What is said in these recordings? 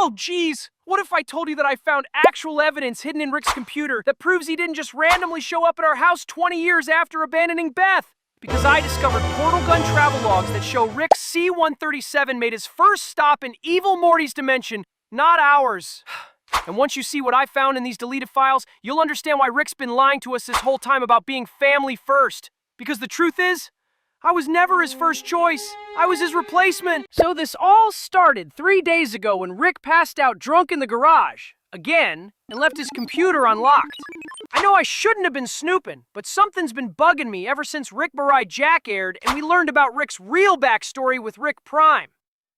Oh geez, what if I told you that I found actual evidence hidden in Rick's computer that proves he didn't just randomly show up at our house 20 years after abandoning Beth? Because I discovered portal gun travel logs that show Rick C-137 made his first stop in Evil Morty's dimension, not ours. And once you see what I found in these deleted files, you'll understand why Rick's been lying to us this whole time about being family first. Because the truth is, I was never his first choice. I was his replacement. So this all started 3 days ago when Rick passed out drunk in the garage, again, and left his computer unlocked. I know I shouldn't have been snooping, but something's been bugging me ever since Rick Barai Jack aired and we learned about Rick's real backstory with Rick Prime.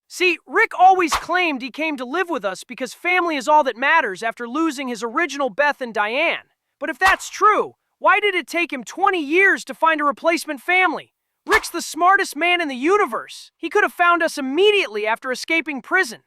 See, Rick always claimed he came to live with us because family is all that matters after losing his original Beth and Diane. But if that's true, why did it take him 20 years to find a replacement family? Rick's the smartest man in the universe. He could have found us immediately after escaping prison.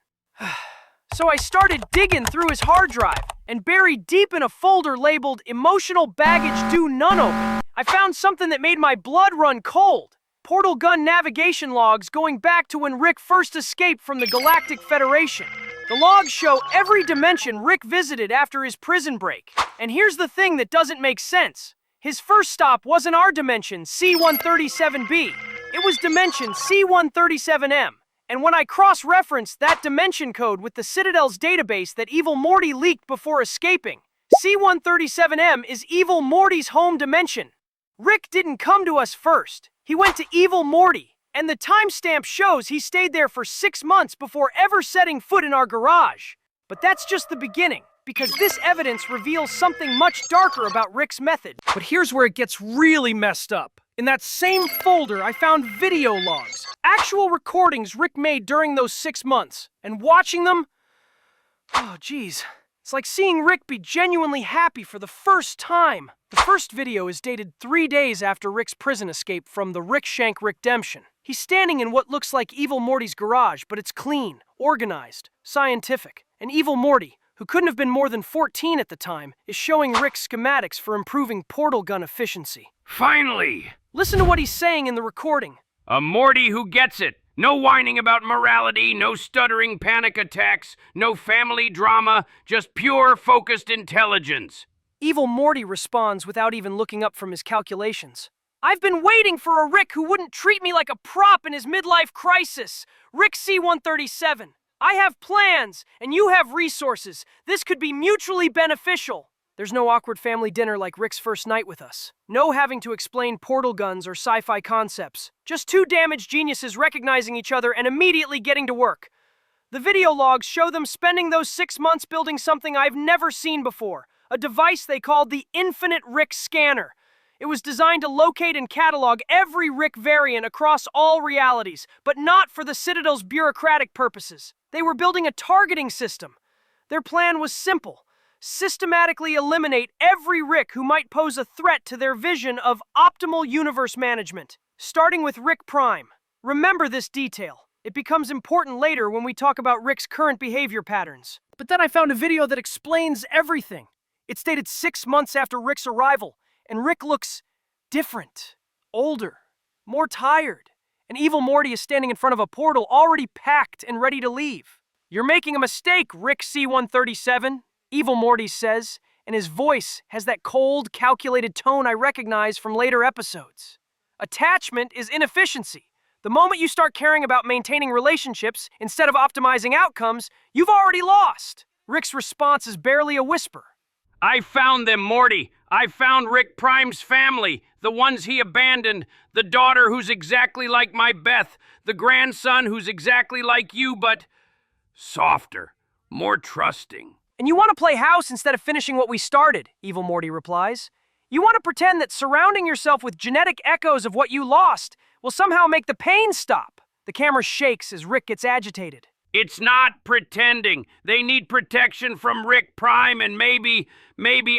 So I started digging through his hard drive, and buried deep in a folder labeled Emotional Baggage Due None Open, I found something that made my blood run cold. Portal gun navigation logs going back to when Rick first escaped from the Galactic Federation. The logs show every dimension Rick visited after his prison break. And here's the thing that doesn't make sense. His first stop wasn't our dimension, C-137b. It was dimension C-137m. And when I cross-referenced that dimension code with the Citadel's database that Evil Morty leaked before escaping, C-137m is Evil Morty's home dimension. Rick didn't come to us first. He went to Evil Morty, and the timestamp shows he stayed there for 6 months before ever setting foot in our garage. But that's just the beginning, because this evidence reveals something much darker about Rick's method. But here's where it gets really messed up. In that same folder, I found video logs, actual recordings Rick made during those 6 months. And watching them, oh geez, it's like seeing Rick be genuinely happy for the first time. The first video is dated 3 days after Rick's prison escape from the Rickshank Redemption. He's standing in what looks like Evil Morty's garage, but it's clean, organized, scientific. And Evil Morty, who couldn't have been more than 14 at the time, is showing Rick schematics for improving portal gun efficiency. Finally! Listen to what he's saying in the recording. A Morty who gets it. No whining about morality, no stuttering panic attacks, no family drama, just pure, focused intelligence. Evil Morty responds without even looking up from his calculations. I've been waiting for a Rick who wouldn't treat me like a prop in his midlife crisis. Rick C-137. I have plans, and you have resources. This could be mutually beneficial. There's no awkward family dinner like Rick's first night with us. No having to explain portal guns or sci-fi concepts. Just two damaged geniuses recognizing each other and immediately getting to work. The video logs show them spending those 6 months building something I've never seen before. A device they called the Infinite Rick Scanner. It was designed to locate and catalog every Rick variant across all realities, but not for the Citadel's bureaucratic purposes. They were building a targeting system. Their plan was simple. Systematically eliminate every Rick who might pose a threat to their vision of optimal universe management, starting with Rick Prime. Remember this detail. It becomes important later when we talk about Rick's current behavior patterns. But then I found a video that explains everything. It's dated 6 months after Rick's arrival, and Rick looks different, older, more tired. And Evil Morty is standing in front of a portal already packed and ready to leave. You're making a mistake, Rick C-137. Evil Morty says, and his voice has that cold, calculated tone I recognize from later episodes. Attachment is inefficiency. The moment you start caring about maintaining relationships instead of optimizing outcomes, you've already lost. Rick's response is barely a whisper. I found them, Morty. I found Rick Prime's family, the ones he abandoned, the daughter who's exactly like my Beth, the grandson who's exactly like you, but softer, more trusting. And you want to play house instead of finishing what we started, Evil Morty replies. You want to pretend that surrounding yourself with genetic echoes of what you lost will somehow make the pain stop. The camera shakes as Rick gets agitated. It's not pretending. They need protection from Rick Prime, and maybe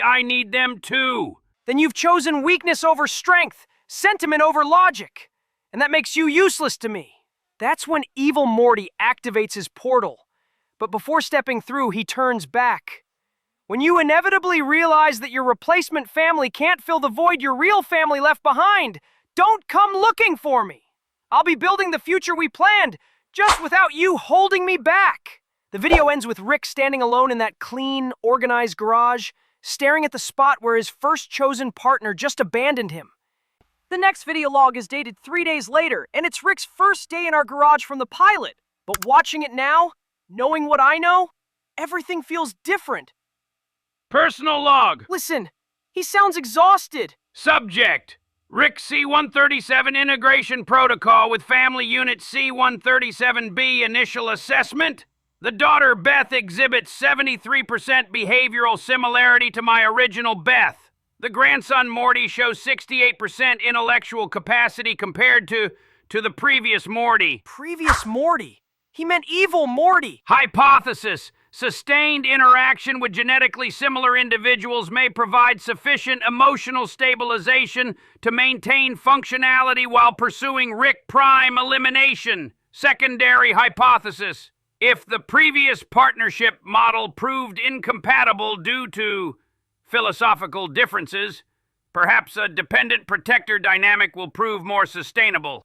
I need them too. Then you've chosen weakness over strength, sentiment over logic, and that makes you useless to me. That's when Evil Morty activates his portal. But before stepping through, he turns back. When you inevitably realize that your replacement family can't fill the void your real family left behind, don't come looking for me. I'll be building the future we planned, just without you holding me back. The video ends with Rick standing alone in that clean, organized garage, staring at the spot where his first chosen partner just abandoned him. The next video log is dated 3 days later, and it's Rick's first day in our garage from the pilot. But watching it now, knowing what I know, everything feels different. Personal log. Listen, he sounds exhausted. Subject: Rick C-137 Integration Protocol with Family Unit C-137B Initial Assessment. The daughter, Beth, exhibits 73% behavioral similarity to my original Beth. The grandson, Morty, shows 68% intellectual capacity compared to the previous Morty. Previous Morty? He meant Evil Morty. Hypothesis: sustained interaction with genetically similar individuals may provide sufficient emotional stabilization to maintain functionality while pursuing Rick Prime elimination. Secondary hypothesis: if the previous partnership model proved incompatible due to philosophical differences, perhaps a dependent-protector dynamic will prove more sustainable.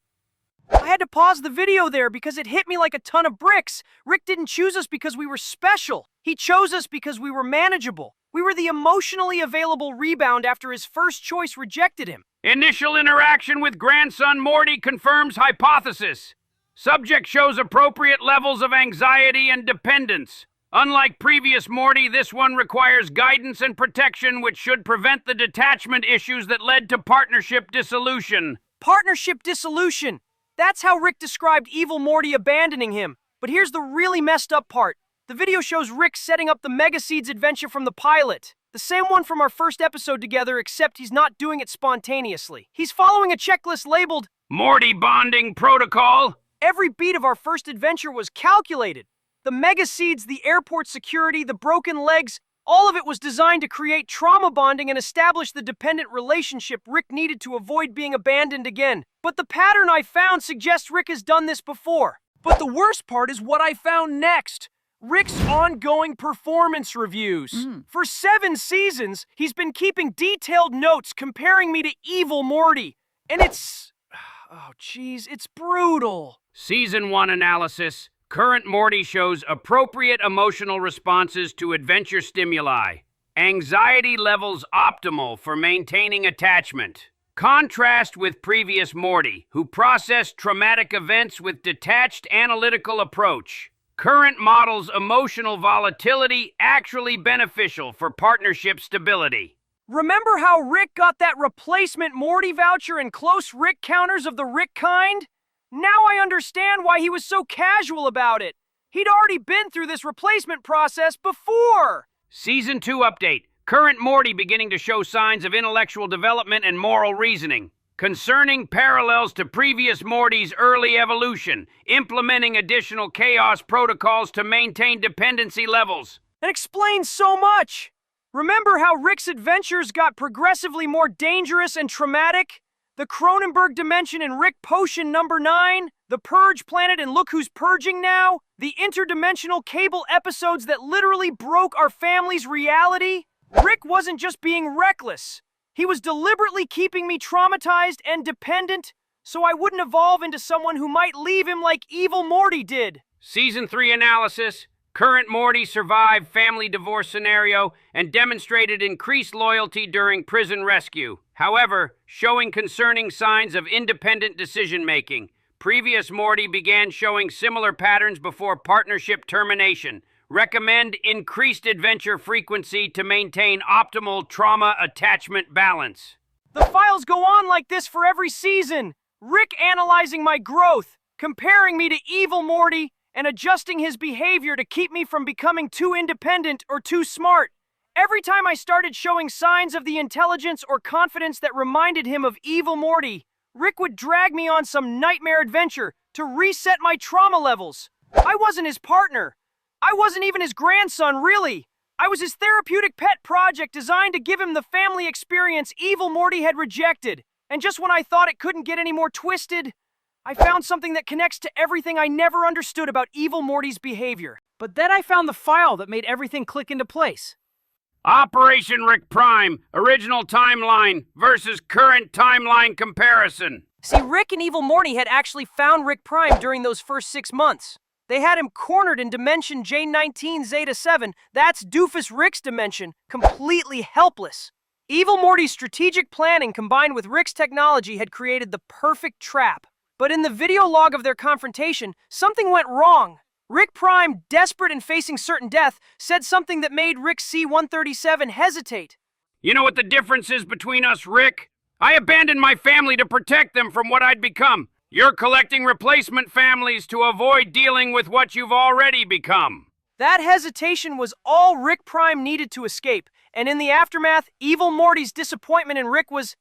I had to pause the video there because it hit me like a ton of bricks. Rick didn't choose us because we were special. He chose us because we were manageable. We were the emotionally available rebound after his first choice rejected him. Initial interaction with grandson Morty confirms hypothesis. Subject shows appropriate levels of anxiety and dependence. Unlike previous Morty, this one requires guidance and protection, which should prevent the detachment issues that led to partnership dissolution. Partnership dissolution. That's how Rick described Evil Morty abandoning him. But here's the really messed up part. The video shows Rick setting up the Mega Seeds adventure from the pilot. The same one from our first episode together, except he's not doing it spontaneously. He's following a checklist labeled Morty Bonding Protocol. Every beat of our first adventure was calculated. The Mega Seeds, the airport security, the broken legs, all of it was designed to create trauma bonding and establish the dependent relationship Rick needed to avoid being abandoned again. But the pattern I found suggests Rick has done this before. But the worst part is what I found next. Rick's ongoing performance reviews. For 7 seasons, he's been keeping detailed notes comparing me to Evil Morty. And it's brutal. Season 1 analysis. Current Morty shows appropriate emotional responses to adventure stimuli. Anxiety levels optimal for maintaining attachment. Contrast with previous Morty, who processed traumatic events with detached analytical approach. Current model's emotional volatility actually beneficial for partnership stability. Remember how Rick got that replacement Morty voucher and close Rick counters of the Rick kind? Now I understand why he was so casual about it. He'd already been through this replacement process before. Season 2 update. Current Morty beginning to show signs of intellectual development and moral reasoning. Concerning parallels to previous Morty's early evolution, implementing additional chaos protocols to maintain dependency levels. That explains so much. Remember how Rick's adventures got progressively more dangerous and traumatic? The Cronenberg dimension in Rick Potion number 9, the Purge planet and Look Who's Purging Now, the interdimensional cable episodes that literally broke our family's reality. Rick wasn't just being reckless. He was deliberately keeping me traumatized and dependent so I wouldn't evolve into someone who might leave him like Evil Morty did. Season 3 analysis. Current Morty survived family divorce scenario and demonstrated increased loyalty during prison rescue. However, showing concerning signs of independent decision-making. Previous Morty began showing similar patterns before partnership termination. Recommend increased adventure frequency to maintain optimal trauma attachment balance. The files go on like this for every season. Rick analyzing my growth, comparing me to Evil Morty, and adjusting his behavior to keep me from becoming too independent or too smart. Every time I started showing signs of the intelligence or confidence that reminded him of Evil Morty, Rick would drag me on some nightmare adventure to reset my trauma levels. I wasn't his partner. I wasn't even his grandson, really. I was his therapeutic pet project designed to give him the family experience Evil Morty had rejected. And just when I thought it couldn't get any more twisted, I found something that connects to everything I never understood about Evil Morty's behavior. But then I found the file that made everything click into place. Operation Rick Prime, original timeline versus current timeline comparison. See, Rick and Evil Morty had actually found Rick Prime during those first 6 months. They had him cornered in dimension J19 Zeta 7, that's Doofus Rick's dimension, completely helpless. Evil Morty's strategic planning combined with Rick's technology had created the perfect trap. But in the video log of their confrontation, something went wrong. Rick Prime, desperate and facing certain death, said something that made Rick C-137 hesitate. You know what the difference is between us, Rick? I abandoned my family to protect them from what I'd become. You're collecting replacement families to avoid dealing with what you've already become. That hesitation was all Rick Prime needed to escape, and in the aftermath, Evil Morty's disappointment in Rick was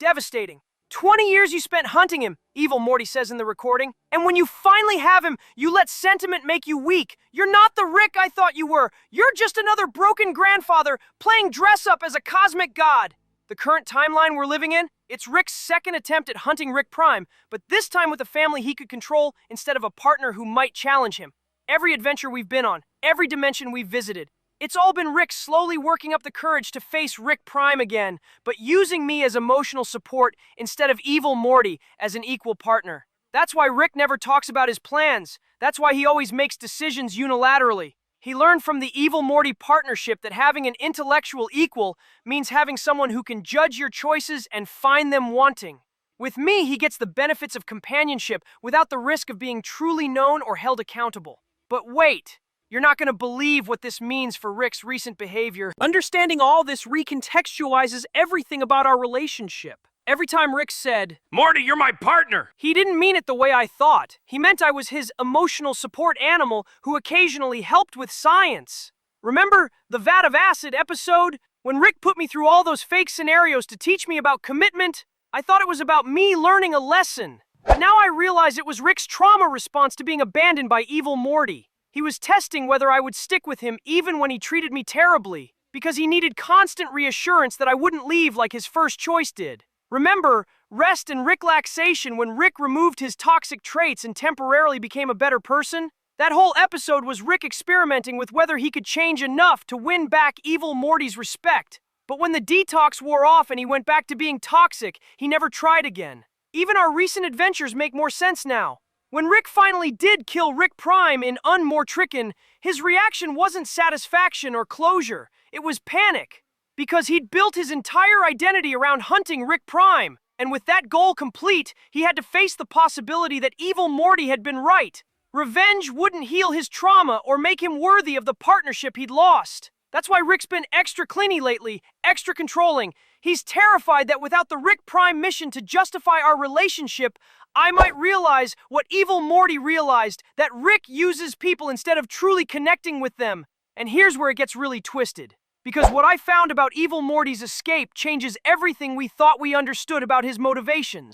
devastating. 20 years you spent hunting him, Evil Morty says in the recording, and when you finally have him, you let sentiment make you weak. You're not the Rick I thought you were. You're just another broken grandfather playing dress-up as a cosmic god. The current timeline we're living in, it's Rick's second attempt at hunting Rick Prime, but this time with a family he could control instead of a partner who might challenge him. Every adventure we've been on, every dimension we've visited, it's all been Rick slowly working up the courage to face Rick Prime again, but using me as emotional support instead of Evil Morty as an equal partner. That's why Rick never talks about his plans. That's why he always makes decisions unilaterally. He learned from the Evil Morty partnership that having an intellectual equal means having someone who can judge your choices and find them wanting. With me, he gets the benefits of companionship without the risk of being truly known or held accountable. But wait, you're not going to believe what this means for Rick's recent behavior. Understanding all this recontextualizes everything about our relationship. Every time Rick said, Morty, you're my partner, he didn't mean it the way I thought. He meant I was his emotional support animal who occasionally helped with science. Remember the Vat of Acid episode? When Rick put me through all those fake scenarios to teach me about commitment, I thought it was about me learning a lesson. But now I realize it was Rick's trauma response to being abandoned by Evil Morty. He was testing whether I would stick with him even when he treated me terribly, because he needed constant reassurance that I wouldn't leave like his first choice did. Remember, rest and Rick-laxation when Rick removed his toxic traits and temporarily became a better person? That whole episode was Rick experimenting with whether he could change enough to win back Evil Morty's respect. But when the detox wore off and he went back to being toxic, he never tried again. Even our recent adventures make more sense now. When Rick finally did kill Rick Prime in Unmortricken, his reaction wasn't satisfaction or closure, it was panic. Because he'd built his entire identity around hunting Rick Prime, and with that goal complete, he had to face the possibility that Evil Morty had been right. Revenge wouldn't heal his trauma or make him worthy of the partnership he'd lost. That's why Rick's been extra clingy lately, extra controlling. He's terrified that without the Rick Prime mission to justify our relationship, I might realize what Evil Morty realized, that Rick uses people instead of truly connecting with them. And here's where it gets really twisted. Because what I found about Evil Morty's escape changes everything we thought we understood about his motivations.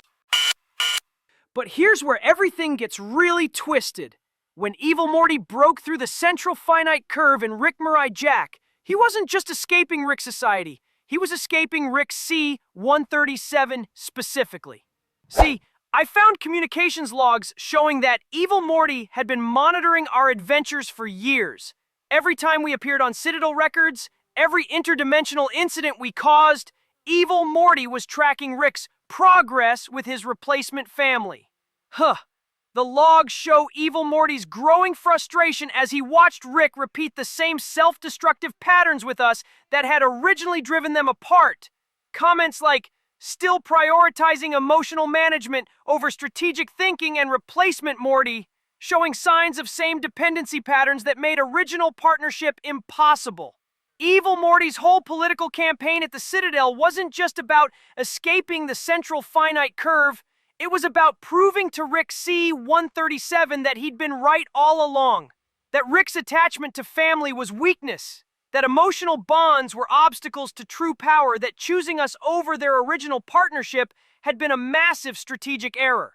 But here's where everything gets really twisted. When Evil Morty broke through the central finite curve in Rick Mirai Jack, he wasn't just escaping Rick Society, he was escaping Rick C-137 specifically. See, I found communications logs showing that Evil Morty had been monitoring our adventures for years. Every time we appeared on Citadel records, every interdimensional incident we caused, Evil Morty was tracking Rick's progress with his replacement family. The logs show Evil Morty's growing frustration as he watched Rick repeat the same self-destructive patterns with us that had originally driven them apart. Comments like, still prioritizing emotional management over strategic thinking and replacement Morty, showing signs of same dependency patterns that made original partnership impossible. Evil Morty's whole political campaign at the Citadel wasn't just about escaping the central finite curve, it was about proving to Rick C-137 that he'd been right all along, that Rick's attachment to family was weakness, that emotional bonds were obstacles to true power, that choosing us over their original partnership had been a massive strategic error.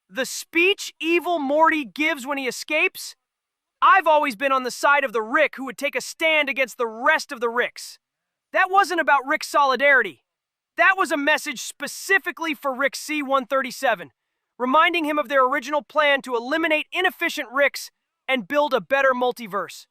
The speech Evil Morty gives when he escapes? I've always been on the side of the Rick who would take a stand against the rest of the Ricks. That wasn't about Rick's solidarity. That was a message specifically for Rick C-137, reminding him of their original plan to eliminate inefficient Ricks and build a better multiverse.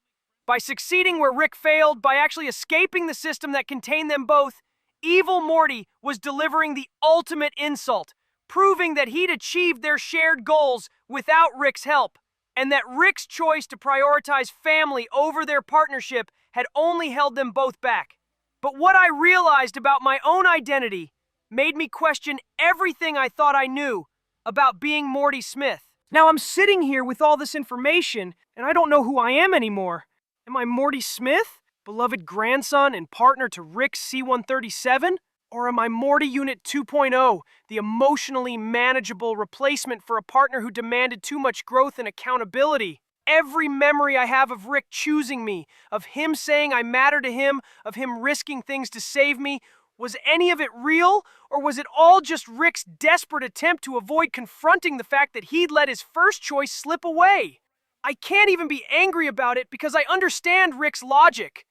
By succeeding where Rick failed, by actually escaping the system that contained them both, Evil Morty was delivering the ultimate insult, proving that he'd achieved their shared goals without Rick's help. and that Rick's choice to prioritize family over their partnership had only held them both back. But what I realized about my own identity made me question everything I thought I knew about being MortySmith. Now I'm sitting here with all this information, and I don't know who I am anymore. Am I MortySmith, beloved grandson and partner to Rick C-137? Or am I Morty Unit 2.0, the emotionally manageable replacement for a partner who demanded too much growth and accountability? Every memory I have of Rick choosing me, of him saying I matter to him, of him risking things to save me, was any of it real, or was it all just Rick's desperate attempt to avoid confronting the fact that he'd let his first choice slip away? I can't even be angry about it because I understand Rick's logic.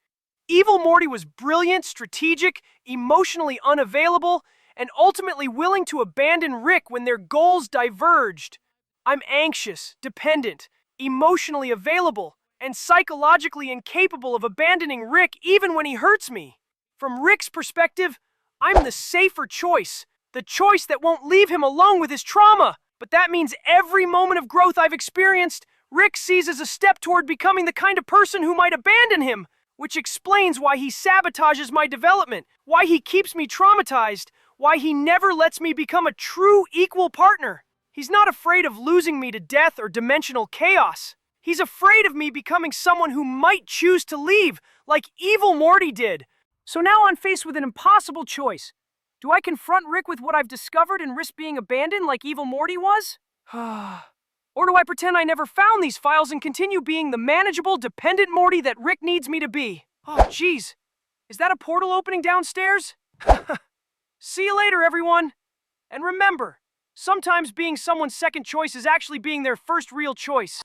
Evil Morty was brilliant, strategic, emotionally unavailable, and ultimately willing to abandon Rick when their goals diverged. I'm anxious, dependent, emotionally available, and psychologically incapable of abandoning Rick even when he hurts me. From Rick's perspective, I'm the safer choice, the choice that won't leave him alone with his trauma. But that means every moment of growth I've experienced, Rick sees as a step toward becoming the kind of person who might abandon him, which explains why he sabotages my development, why he keeps me traumatized, why he never lets me become a true equal partner. He's not afraid of losing me to death or dimensional chaos. He's afraid of me becoming someone who might choose to leave, like Evil Morty did. So now I'm faced with an impossible choice. Do I confront Rick with what I've discovered and risk being abandoned like Evil Morty was? Or do I pretend I never found these files and continue being the manageable, dependent Morty that Rick needs me to be? Oh, jeez. Is that a portal opening downstairs? See you later, everyone. And remember, sometimes being someone's second choice is actually being their first real choice.